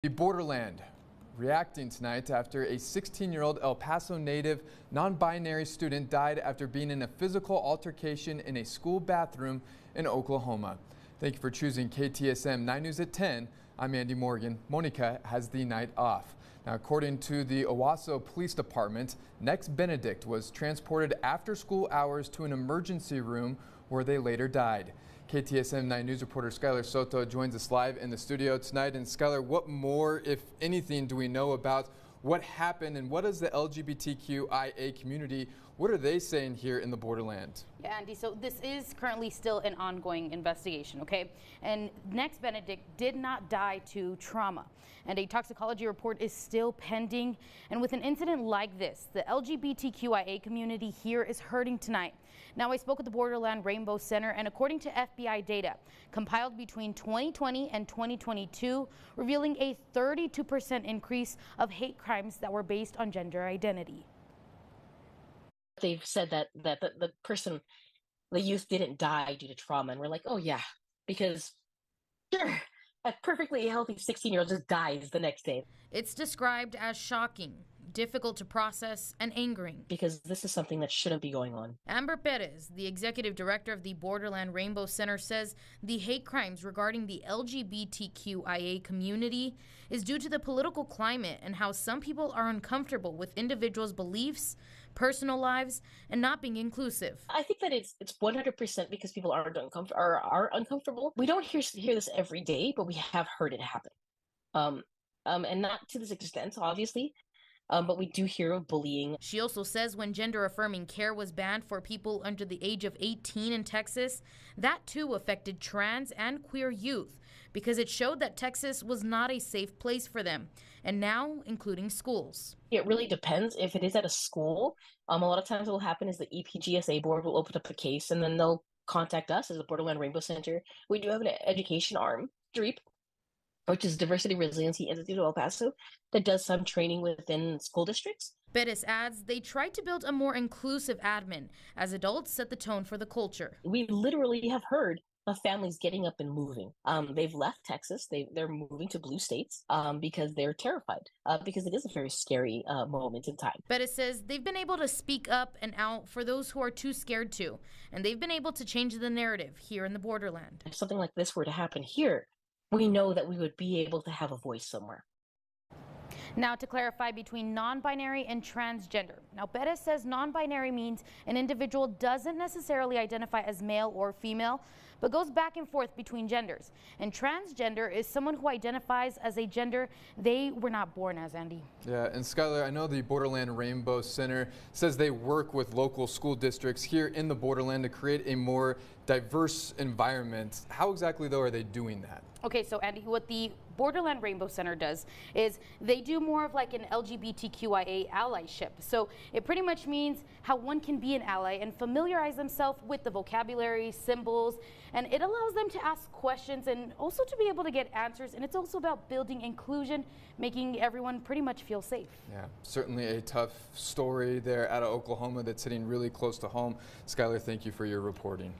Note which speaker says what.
Speaker 1: The Borderland reacting tonight after a 16-year-old El Paso native non-binary student died after being in a physical altercation in a school bathroom in Oklahoma. Thank you for choosing KTSM 9 News at 10. I'm Andy Morgan. Monica has the night off. Now, according to the Owasso Police Department, Next Benedict was transported after school hours to an emergency room where they later died. KTSM 9 News reporter Skylar Soto joins us live in the studio tonight. And Skylar, what more, if anything, do we know about what happened, and what is the LGBTQIA community? What are they saying here in the Borderland?
Speaker 2: Yeah, Andy, so this is currently still an ongoing investigation, okay? And Next Benedict did not die to trauma, and a toxicology report is still pending. And with an incident like this, the LGBTQIA community here is hurting tonight. Now, I spoke with the Borderland Rainbow Center, and according to FBI data compiled between 2020 and 2022, revealing a 32% increase of hate crimes that were based on gender identity.
Speaker 3: They've said that the person, the youth, didn't die due to trauma, and we're like, oh yeah, because sure, a perfectly healthy 16-year-old just dies the next day.
Speaker 2: It's described as shocking, difficult to process, and angering.
Speaker 3: Because this is something that shouldn't be going on.
Speaker 2: Amber Perez, the executive director of the Borderland Rainbow Center, says the hate crimes regarding the LGBTQIA community is due to the political climate and how some people are uncomfortable with individuals' beliefs, personal lives, and not being inclusive.
Speaker 3: I think that it's 100% because people are uncomfortable. We don't hear this every day, but we have heard it happen. And not to this extent, obviously. But we do hear of bullying.
Speaker 2: She also says when gender-affirming care was banned for people under the age of 18 in Texas, that too affected trans and queer youth because it showed that Texas was not a safe place for them, and now including schools.
Speaker 3: It really depends. If it is at a school, a lot of times what will happen is the EPGSA board will open up a case, and then they'll contact us as the Borderland Rainbow Center. We do have an education arm, DREEP, which is Diversity Resiliency Institute of El Paso, that does some training within school districts.
Speaker 2: Bettis adds they tried to build a more inclusive admin as adults set the tone for the culture.
Speaker 3: We literally have heard of families getting up and moving. They've left Texas. They're moving to blue states because they're terrified, because it is a very scary moment in time.
Speaker 2: Bettis says they've been able to speak up and out for those who are too scared to, and they've been able to change the narrative here in the Borderland.
Speaker 3: If something like this were to happen here, we know that we would be able to have a voice somewhere.
Speaker 2: Now, to clarify between non-binary and transgender. Now, Bettis says non-binary means an individual doesn't necessarily identify as male or female, but goes back and forth between genders. And transgender is someone who identifies as a gender they were not born as, Andy.
Speaker 1: Yeah, and Skylar, I know the Borderland Rainbow Center says they work with local school districts here in the Borderland to create a more diverse environment. How exactly, though, are they doing that?
Speaker 2: Okay, so Andy, what the Borderland Rainbow Center does is they do more of like an LGBTQIA allyship. So it pretty much means how one can be an ally and familiarize themselves with the vocabulary, symbols, and it allows them to ask questions and also to be able to get answers. And it's also about building inclusion, making everyone pretty much feel safe.
Speaker 1: Yeah, certainly a tough story there out of Oklahoma that's hitting really close to home. Skylar, thank you for your reporting.